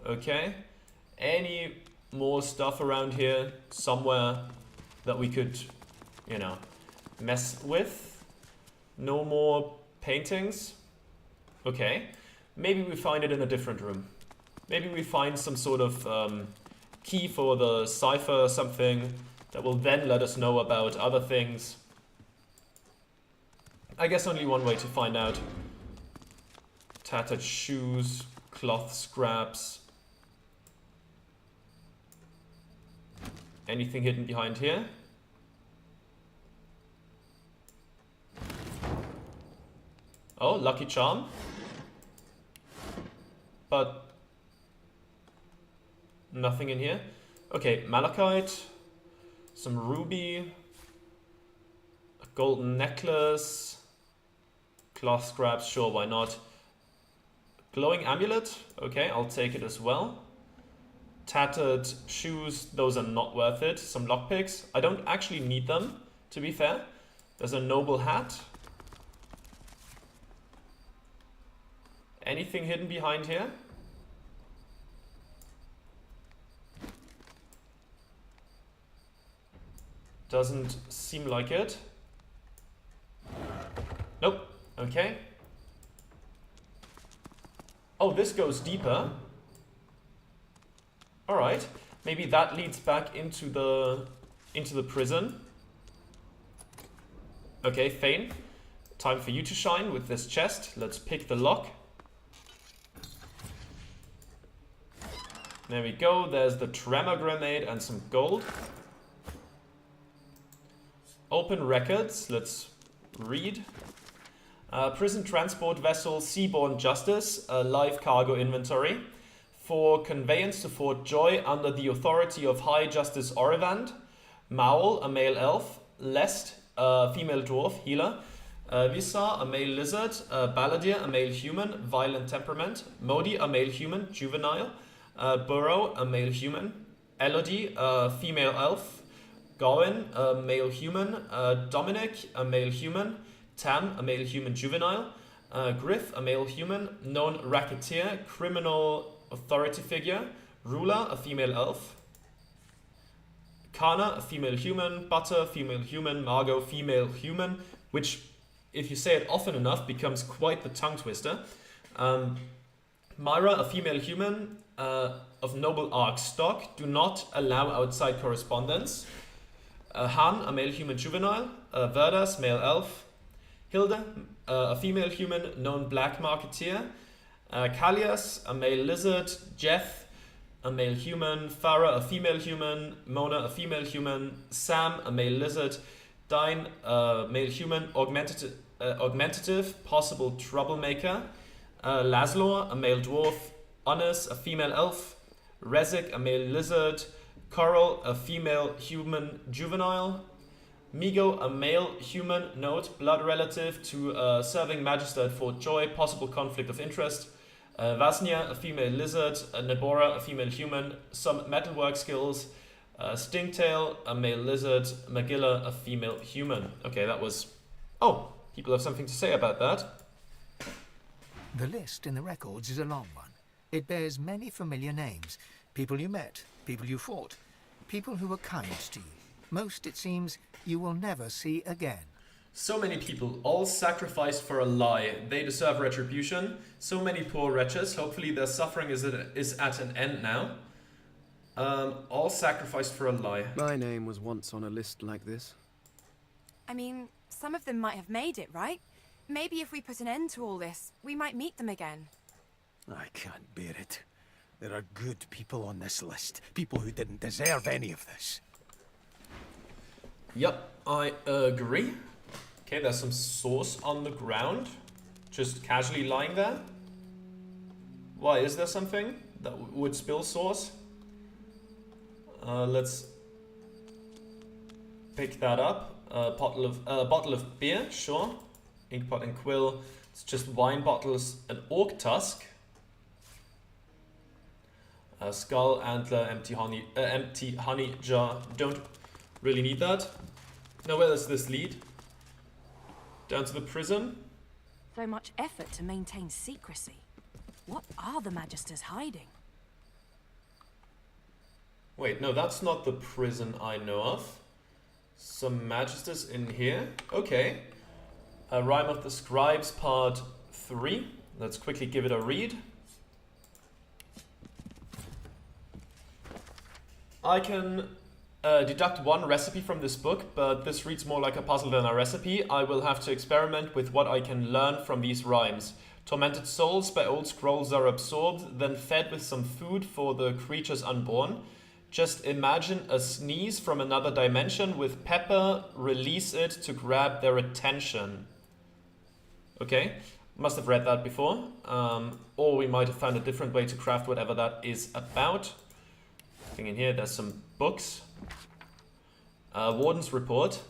Okay. Any more stuff around here somewhere that we could, you know, mess with? No more paintings? Okay. Maybe we find it in a different room. Maybe we find some sort of key for the cipher or something that will then let us know about other things. I guess only one way to find out. Tattered shoes, cloth scraps. Anything hidden behind here? Oh, lucky charm. But nothing in here. Okay, malachite, some ruby, a golden necklace, cloth scraps, sure, why not? Glowing amulet, okay, I'll take it as well. Tattered shoes, those are not worth it. Some lockpicks, I don't actually need them, to be fair. There's a noble hat. Anything hidden behind here? Doesn't seem like it. Nope. Okay. Oh, this goes deeper. Alright. Maybe that leads back into the prison. Okay, Thane. Time for you to shine with this chest. Let's pick the lock. There we go. There's the tremor grenade and some gold. Open records. Let's read. Prison transport vessel Seaborne Justice, live cargo inventory. For conveyance to Fort Joy under the authority of High Justice Orivand. Maul, a male elf. Lest, a female dwarf, healer. Visar, a male lizard. Baladir, a male human, violent temperament. Modi, a male human, juvenile. Burrow, a male human. Elodie, a female elf. Gawain, a male human. Dominic, a male human. Tam, a male human juvenile. Griff, a male human. Known racketeer, criminal authority figure. Ruler, a female elf. Kana, a female human. Butter, female human. Margot, female human. Which, if you say it often enough, becomes quite the tongue twister. Myra, a female human. Of noble arc stock. Do not allow outside correspondence. Han, a male human juvenile. Verdas, male elf. Hilda, a female human, known black marketeer. Kalias, a male lizard. Jeff, a male human. Farah, a female human. Mona, a female human. Sam, a male lizard. Dine, a male human. Augmentative, possible troublemaker. Laszlo, a male dwarf. Honest, a female elf. Rezik, a male lizard. Coral, a female human juvenile. Migo, a male human, note, blood relative to serving magister at Fort Joy, possible conflict of interest. Vasnia, a female lizard. Nebora, a female human, some metalwork skills. Stingtail, a male lizard. Magilla, a female human. Okay, that was... Oh, people have something to say about that. The list in the records is a long one. It bears many familiar names. People you met, people you fought, people who were kind to you. Most, it seems, you will never see again. So many people, all sacrificed for a lie. They deserve retribution. So many poor wretches. Hopefully their suffering is at an end now. All sacrificed for a lie. My name was once on a list like this. I mean, some of them might have made it, right? Maybe if we put an end to all this, we might meet them again. I can't bear it. There are good people on this list. People who didn't deserve any of this. Yep, I agree. Okay, there's some sauce on the ground. Just casually lying there. Why, is there something that would spill sauce? Let's pick that up. Bottle of beer, sure. Inkpot and quill. It's just wine bottles. An orc tusk. Skull, antler, empty honey jar. Don't really need that. Now where does this lead? Down to the prison? So much effort to maintain secrecy. What are the Magisters hiding? Wait, no, that's not the prison I know of. Some magisters in here. Okay. A Rime of the Scribes, part 3. Let's quickly give it a read. I can deduct one recipe from this book, but this reads more like a puzzle than a recipe. I will have to experiment with what I can learn from these rhymes. Tormented souls by old scrolls are absorbed, then fed with some food for the creatures unborn. Just imagine a sneeze from another dimension with pepper, release it to grab their attention. Okay, must have read that before. Or we might have found a different way to craft whatever that is about. I think in here there's some books. Warden's report.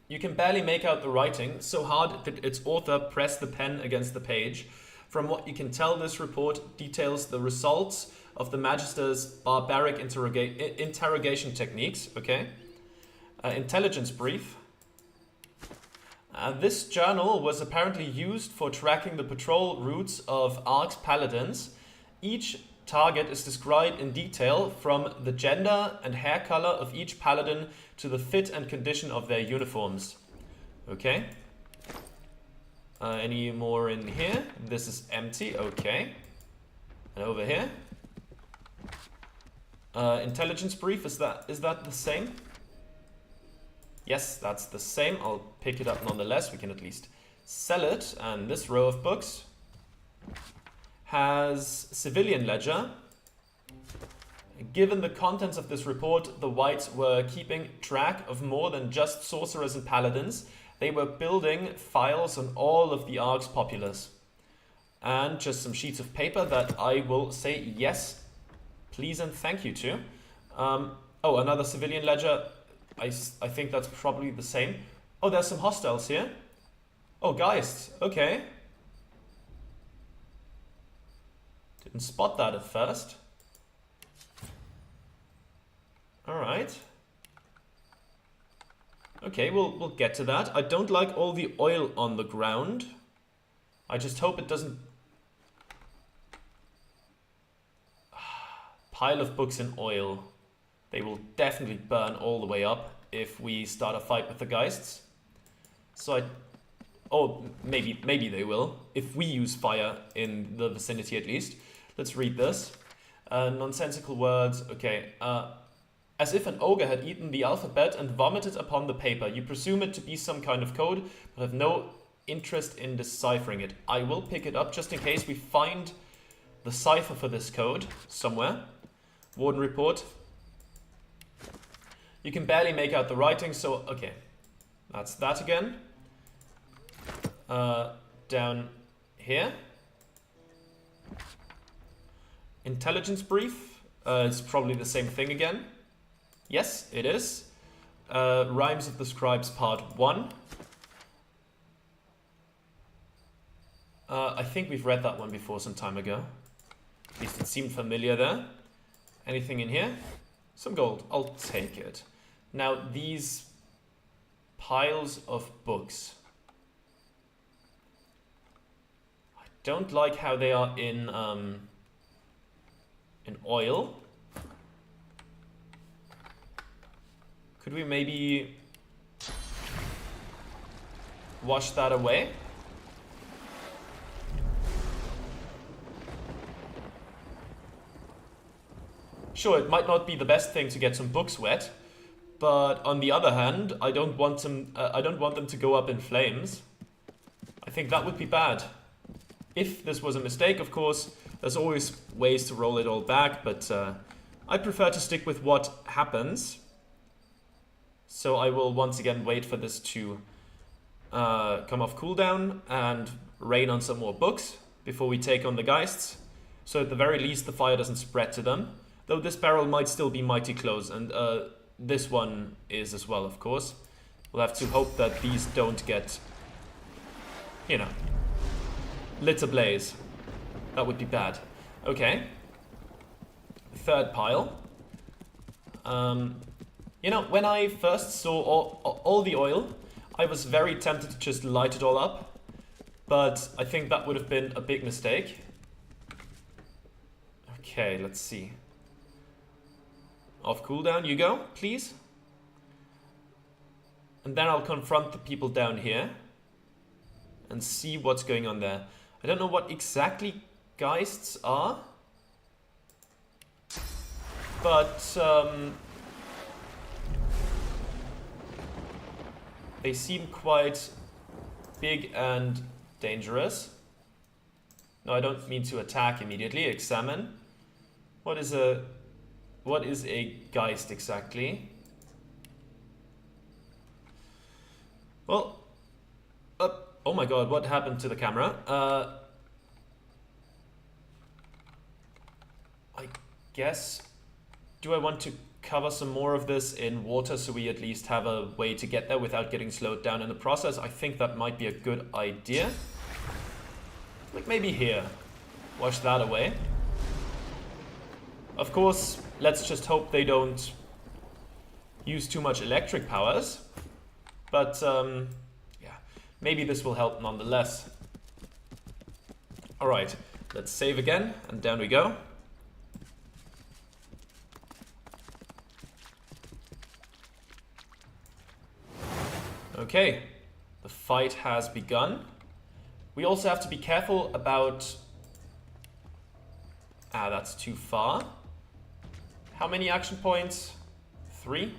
You can barely make out the writing, so hard that its author pressed the pen against the page. From what you can tell, this report details the results of the Magister's barbaric interrogation techniques. Okay. Intelligence brief. This journal was apparently used for tracking the patrol routes of Ark's paladins. Each target is described in detail, from the gender and hair color of each paladin to the fit and condition of their uniforms. Okay. Any more in here? This is empty. Okay. And over here? Intelligence brief, is that the same? Yes, that's the same. I'll pick it up nonetheless. We can at least sell it. And this row of books has civilian ledger. Given the contents of this report, the Whites were keeping track of more than just sorcerers and paladins. They were building files on all of the Ark's populace. And just some sheets of paper that I will say yes, please and thank you to. Oh, another civilian ledger. I think that's probably the same. Oh, there's some hostels here. Oh, Geist. Okay. Didn't spot that at first. Alright. Okay, we'll get to that. I don't like all the oil on the ground. I just hope it doesn't... Pile of books in oil. They will definitely burn all the way up if we start a fight with the Geists. So oh, maybe they will, if we use fire in the vicinity at least. Let's read this. Nonsensical words. Okay. As if an ogre had eaten the alphabet and vomited upon the paper. You presume it to be some kind of code, but have no interest in deciphering it. I will pick it up just in case we find the cipher for this code somewhere. Warden report. You can barely make out the writing, so okay. That's that again. Down here. Intelligence brief. It's probably the same thing again. Yes, it is. Rhymes of the Scribes, part 1. I think we've read that one before some time ago. At least it seemed familiar there. Anything in here? Some gold. I'll take it. Now, these piles of books. I don't like how they are in oil. Could we maybe wash that away? Sure, it might not be the best thing to get some books wet, but on the other hand, I don't want them to go up in flames. I think that would be bad. If this was a mistake, of course, there's always ways to roll it all back, but I prefer to stick with what happens. So I will once again wait for this to come off cooldown and rain on some more books before we take on the Geists. So at the very least the fire doesn't spread to them. Though this barrel might still be mighty close, and this one is as well, of course. We'll have to hope that these don't get, you know, lit ablaze. That would be bad. Okay. Third pile. You know, when I first saw all the oil, I was very tempted to just light it all up. But I think that would have been a big mistake. Okay, let's see. Off cooldown, you go, please. And then I'll confront the people down here and see what's going on there. I don't know what exactly Geists are, but they seem quite big and dangerous. No, I don't mean to attack immediately. Examine. What is a Geist exactly? Well, oh my god, what happened to the camera? I guess, do I want to cover some more of this in water so we at least have a way to get there without getting slowed down in the process? I think that might be a good idea. Like maybe here. Wash that away. Of course, let's just hope they don't use too much electric powers. But, yeah, maybe this will help nonetheless. Alright, let's save again, and down we go. Okay, the fight has begun. We also have to be careful about... Ah, that's too far. How many action points? 3?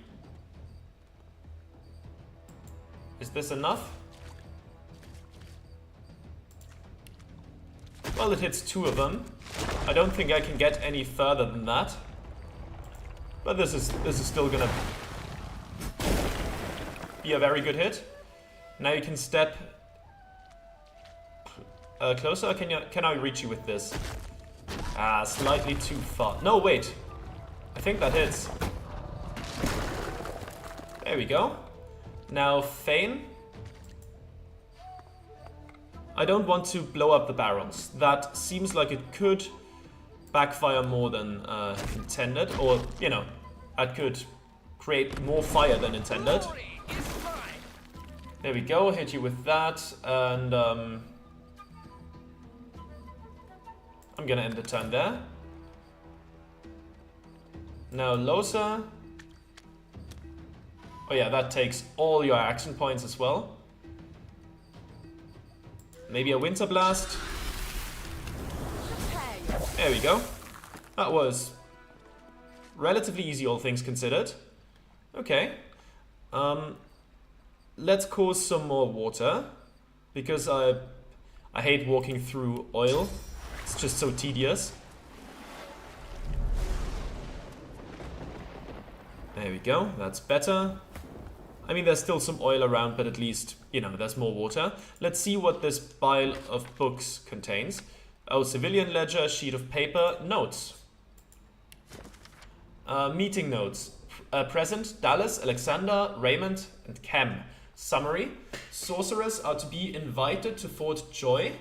Is this enough? Well, it hits 2 of them. I don't think I can get any further than that. But this is still gonna be a very good hit. Now you can step closer. Can I reach you with this? Ah, slightly too far. No, wait. I think that hits. There we go. Now, feign. I don't want to blow up the barrels. That seems like it could backfire more than intended. Or, you know, that could create more fire than intended. There we go, hit you with that. And I'm gonna end the turn there. Now, Losa. Oh yeah, that takes all your action points as well. Maybe a Winter Blast. There we go. That was relatively easy, all things considered. Okay. Let's cause some more water. Because I hate walking through oil. It's just so tedious. There we go, that's better. I mean, there's still some oil around, but at least, you know, there's more water. Let's see what this pile of books contains. Oh, civilian ledger, sheet of paper, notes. Meeting notes. Present, Dallas, Alexander, Raymond, and Cam. Summary. Sorcerers are to be invited to Fort Joy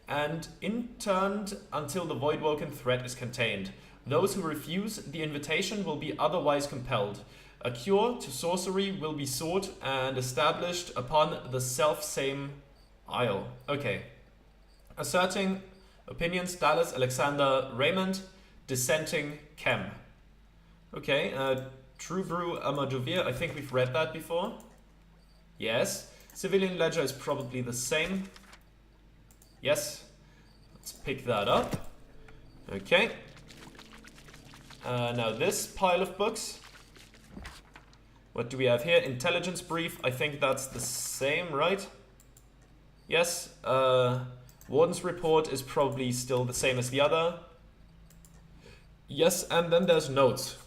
and interned until the Voidwoken threat is contained. Those who refuse the invitation will be otherwise compelled. A cure to sorcery will be sought and established upon the self-same isle. Okay. Asserting opinions, Dallas, Alexander, Raymond. Dissenting, Chem. Okay, True Brew, Amaduvir. I think we've read that before. Yes. Civilian Ledger is probably the same. Yes. Let's pick that up. Okay. Now this pile of books. What do we have here? Intelligence brief. I think that's the same, right? Yes. Warden's report is probably still the same as the other. Yes, and then there's notes.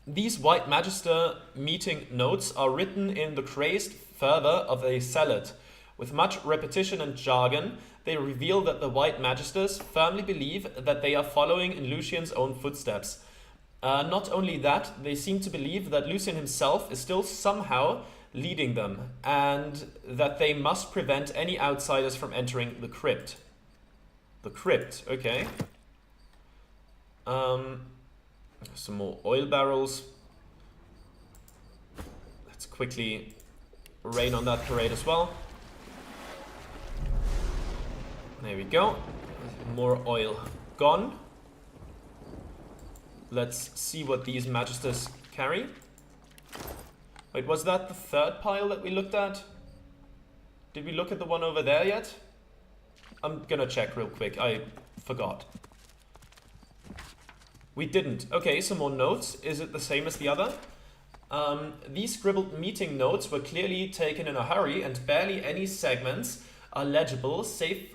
These White Magister meeting notes are written in the crazed fervor of a zealot. With much repetition and jargon, they reveal that the White Magisters firmly believe that they are following in Lucian's own footsteps. Not only that, they seem to believe that Lucian himself is still somehow leading them, and that they must prevent any outsiders from entering the crypt. The crypt, okay. Some more oil barrels. Let's quickly rain on that parade as well. There we go. More oil gone. Let's see what these magisters carry. Wait, was that the third pile that we looked at? Did we look at the one over there yet? I'm gonna check real quick. I forgot. We didn't. Okay, some more notes. Is it the same as the other? These scribbled meeting notes were clearly taken in a hurry and barely any segments are legible, save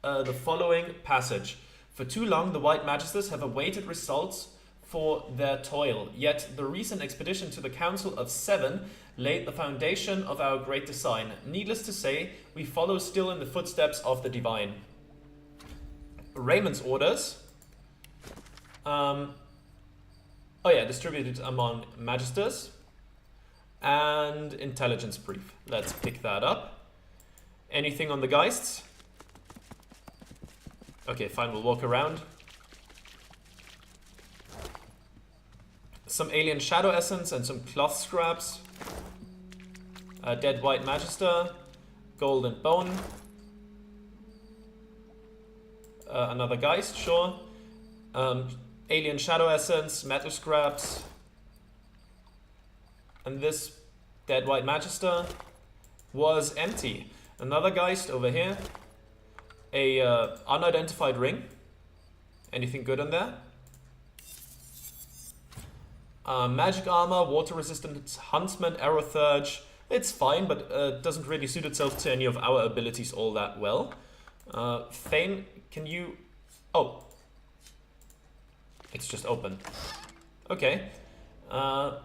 the following passage. For too long, the White Magisters have awaited results for their toil, yet the recent expedition to the Council of Seven laid the foundation of our great design. Needless to say, we follow still in the footsteps of the Divine. Raymond's orders. Distributed among Magisters. And intelligence brief. Let's pick that up. Anything on the Geists? Okay, fine, we'll walk around. Some alien shadow essence and some cloth scraps. A dead white magister. Gold and bone. Another Geist, sure. Alien shadow essence, metal scraps. And this dead white magister was empty. Another Geist over here. A unidentified ring. Anything good in there? Magic armor, water resistant huntsman, arrow surge. It's fine, but doesn't really suit itself to any of our abilities all that well. Thane, can you... Oh. It's just open. Okay. Edna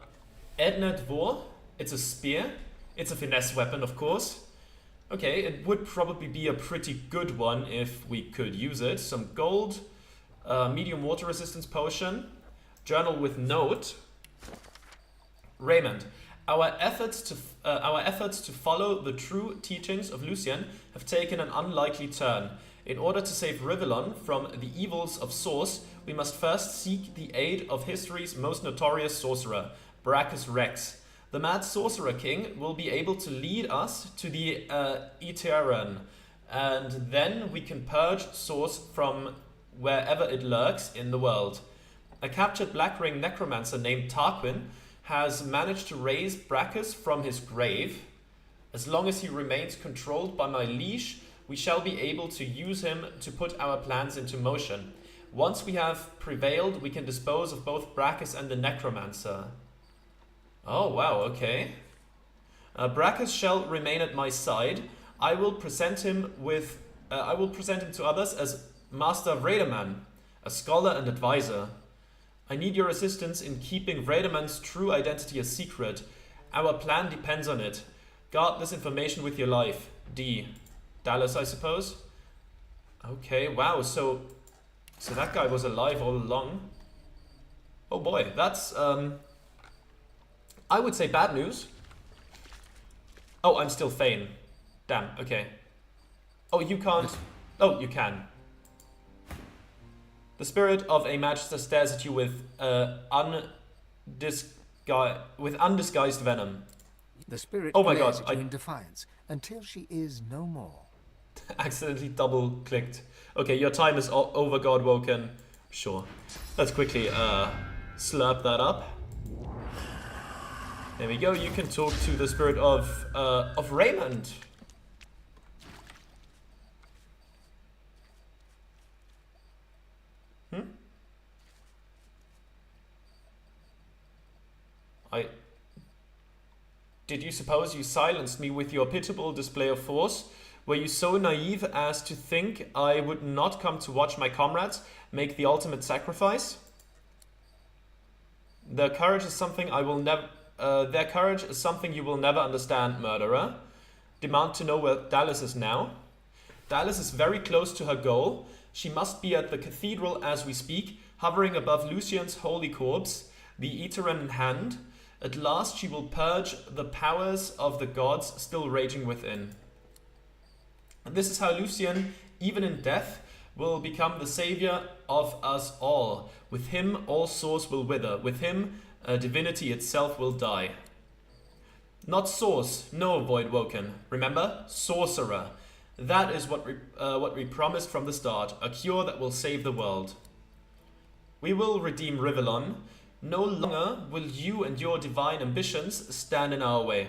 Dvor. It's a spear. It's a finesse weapon, of course. Okay, it would probably be a pretty good one if we could use it. Some gold. Medium water resistance potion. Journal with note. Raymond. Our efforts to follow the true teachings of Lucian have taken an unlikely turn. In order to save Rivellon from the evils of Source, we must first seek the aid of history's most notorious sorcerer, Brachus Rex. The Mad Sorcerer King will be able to lead us to the Iteran, and then we can purge Source from wherever it lurks in the world. A captured Black Ring necromancer named Tarquin has managed to raise Brachus from his grave. As long as he remains controlled by my leash, we shall be able to use him to put our plans into motion. Once we have prevailed, we can dispose of both Brachus and the necromancer. Oh wow, okay. Brachus shall remain at my side. I will present him to others as Master Vredeman, a scholar and advisor. I need your assistance in keeping Vredeman's true identity a secret. Our plan depends on it. Guard this information with your life. D. Dallas, I suppose? Okay, wow, so that guy was alive all along. Oh boy, that's, I would say bad news. Oh, I'm still Thane. Damn, okay. Oh, you can't... Oh, you can. The spirit of a magister stares at you with undisguised venom. The spirit oh my glares god, at you in defiance until she is no more. Accidentally double clicked. Okay, your time is over, Godwoken. Sure. Let's quickly slurp that up. There we go. You can talk to the spirit of Raymond. Did you suppose you silenced me with your pitiable display of force? Were you so naive as to think I would not come to watch my comrades make the ultimate sacrifice? Their courage is something you will never understand, murderer. Demand to know where Dallas is now. Dallas is very close to her goal. She must be at the cathedral as we speak, hovering above Lucian's holy corpse, the Iteran in hand. At last she will purge the powers of the gods still raging within. And this is how Lucian, even in death, will become the savior of us all. With him, all source will wither. With him, divinity itself will die. Not source, no, Voidwoken. Remember, sorcerer. That is what we promised from the start. A cure that will save the world. We will redeem Rivellon. No longer will you and your divine ambitions stand in our way.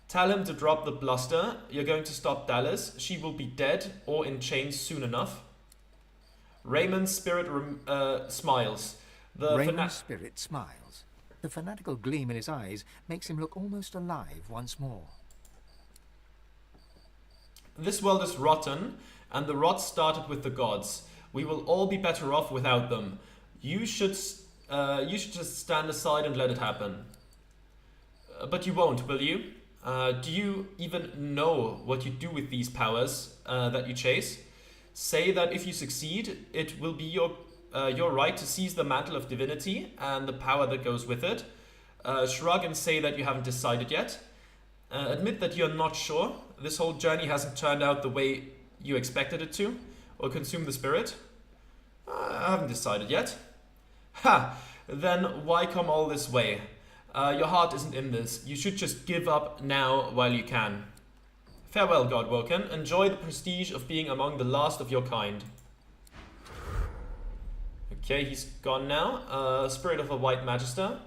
Tell him to drop the bluster. You're going to stop Dallas. She will be dead or in chains soon enough. Raymond's spirit smiles. Raymond's spirit smiles. The fanatical gleam in his eyes makes him look almost alive once more. This world is rotten, and the rot started with the gods. We will all be better off without them. You should just stand aside and let it happen. But you won't, will you? Do you even know what you do with these powers that you chase? Say that if you succeed, it will be your right to seize the mantle of divinity and the power that goes with it. Shrug and say that you haven't decided yet. Admit that you're not sure. This whole journey hasn't turned out the way you expected it to, or consume the spirit. I haven't decided yet. Ha! Then why come all this way? Your heart isn't in this. You should just give up now while you can. Farewell, Godwoken. Enjoy the prestige of being among the last of your kind. Okay, he's gone now. Spirit of a White Magister.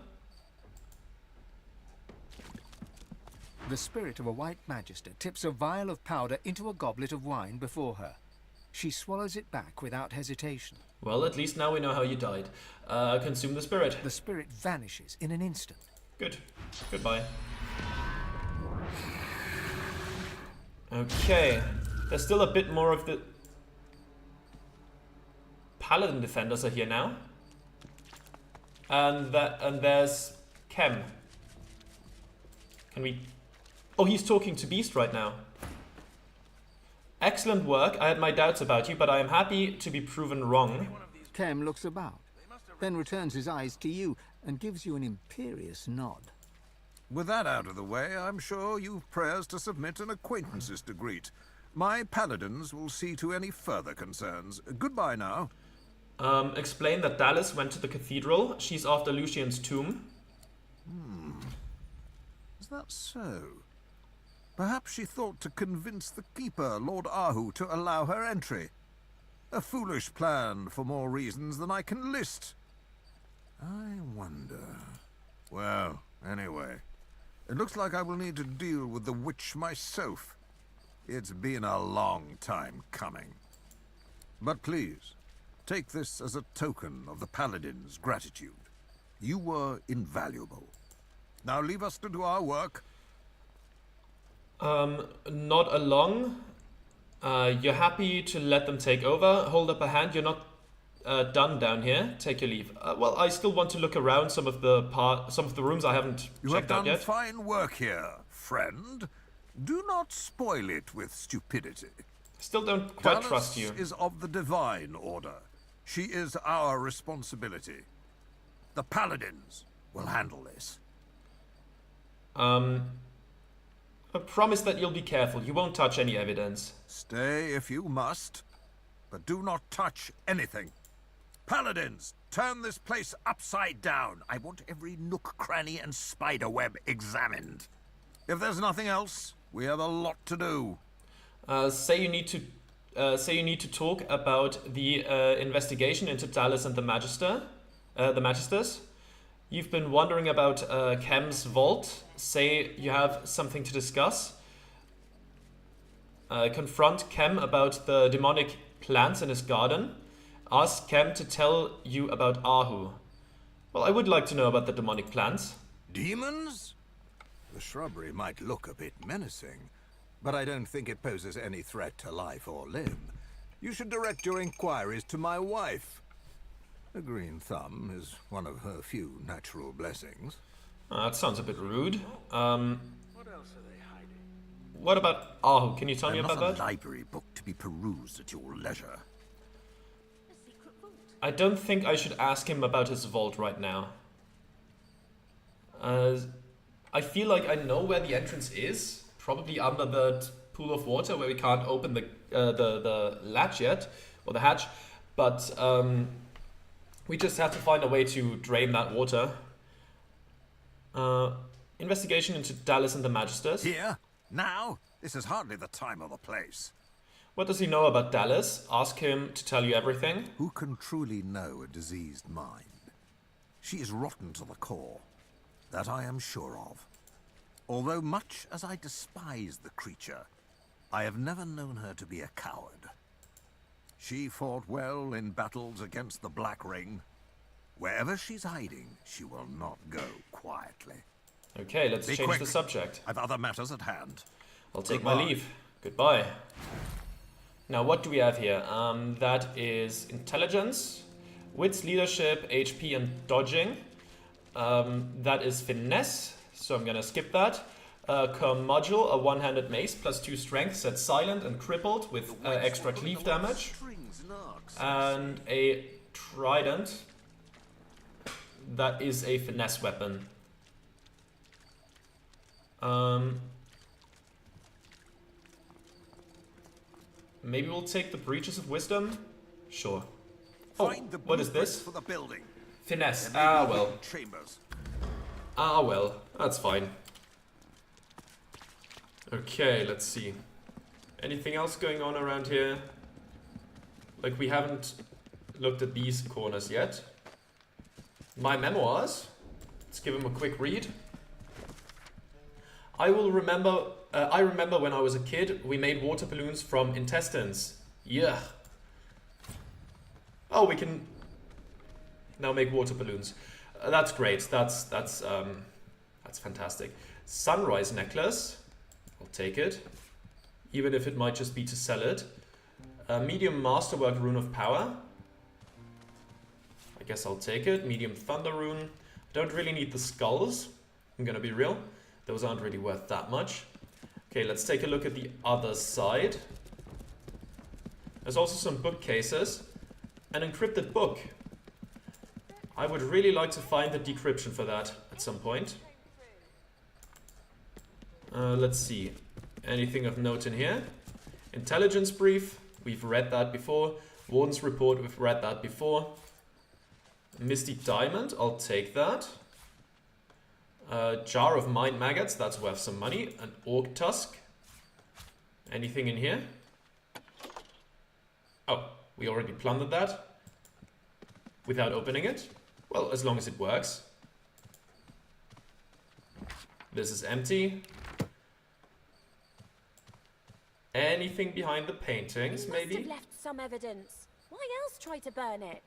The spirit of a white magister tips a vial of powder into a goblet of wine before her. She swallows it back without hesitation. Well, at least now we know how you died. Consume the spirit. The spirit vanishes in an instant. Good. Goodbye. Okay. There's still a bit more of the... Paladin defenders are here now. And there's Kem. Can we... Oh, he's talking to Beast right now. Excellent work. I had my doubts about you, but I am happy to be proven wrong. Kem looks about, then returns his eyes to you and gives you an imperious nod. With that out of the way, I'm sure you've prayers to submit and acquaintances to greet. My paladins will see to any further concerns. Goodbye now. Explain that Dallas went to the cathedral. She's after Lucian's tomb. Is that so? Perhaps she thought to convince the Keeper, Lord Ahu, to allow her entry. A foolish plan for more reasons than I can list. I wonder... Well, anyway, it looks like I will need to deal with the witch myself. It's been a long time coming. But please, take this as a token of the Paladin's gratitude. You were invaluable. Now leave us to do our work. Nod along. You're happy to let them take over. Hold up a hand. You're not done down here. Take your leave. Well, I still want to look around some of the rooms I haven't checked out yet. You have done fine work here, friend. Do not spoil it with stupidity. Still don't quite Dallas trust you. is of the divine order. She is our responsibility. The Paladins will handle this. I promise that you'll be careful. You won't touch any evidence. Stay if you must, but do not touch anything. Paladins, turn this place upside down. I want every nook, cranny, and spider web examined. If there's nothing else, we have a lot to do. Say you need to talk about the investigation into Dallas and the Magisters. You've been wondering about Kem's vault. Say you have something to discuss. Confront Kem about the demonic plants in his garden. Ask Kem to tell you about Ahu. Well, I would like to know about the demonic plants. Demons? The shrubbery might look a bit menacing, but I don't think it poses any threat to life or limb. You should direct your inquiries to my wife. A green thumb is one of her few natural blessings. That sounds a bit rude. What about Ahu? Can you tell me about that? Not a library book to be perused at your leisure. I don't think I should ask him about his vault right now. I feel like I know where the entrance is. Probably under the pool of water where we can't open the latch yet, or the hatch. But we just have to find a way to drain that water. Investigation into Dallas and the Magisters. Here? Now? This is hardly the time or the place. What does he know about Dallas? Ask him to tell you everything. Who can truly know a diseased mind? She is rotten to the core. That I am sure of. Although much as I despise the creature, I have never known her to be a coward. She fought well in battles against the Black Ring. Wherever she's hiding, she will not go quietly. Okay, let's Be change quick. the subject. I've other matters at hand. I'll take my Goodbye. leave. Goodbye. Now, what do we have here? That is intelligence, wits, leadership, HP, and dodging. That is finesse, so I'm gonna skip that. Module, a one-handed mace, plus 2 strength, set silent and crippled with extra cleave damage. And a trident. That is a finesse weapon. Maybe we'll take the breaches of wisdom? Sure. Oh, Find the what is this? blueprints for the building. Finesse. There may Ah, be well. hidden chambers. Ah, well. That's fine. Okay, let's see. Anything else going on around here? Like, we haven't looked at these corners yet. My memoirs. Let's give them a quick read. I remember when I was a kid, we made water balloons from intestines. Yeah. Oh, we can now make water balloons. That's great. That's fantastic. Sunrise necklace. I'll take it, even if it might just be to sell it. Medium masterwork rune of power. I guess I'll take it. Medium thunder rune. Don't really need the skulls. I'm gonna be real. Those aren't really worth that much. Okay, let's take a look at the other side. There's also some bookcases. An encrypted book. I would really like to find the decryption for that at some point. Let's see. Anything of note in here? Intelligence brief. We've read that before. Warden's report. We've read that before. Misty diamond. I'll take that. Jar of mind maggots. That's worth some money. An orc tusk. Anything in here? Oh, we already plundered that. Without opening it. Well, as long as it works. This is empty. Anything behind the paintings, He maybe? must have left some evidence. Why else try to burn it?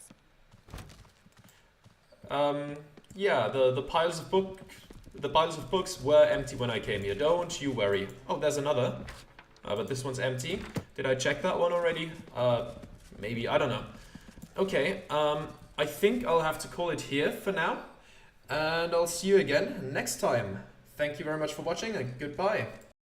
Yeah, the piles of books were empty when I came here. Don't you worry. Oh, there's another. But this one's empty. Did I check that one already? Maybe, I don't know. Okay, I think I'll have to call it here for now. And I'll see you again next time. Thank you very much for watching and goodbye.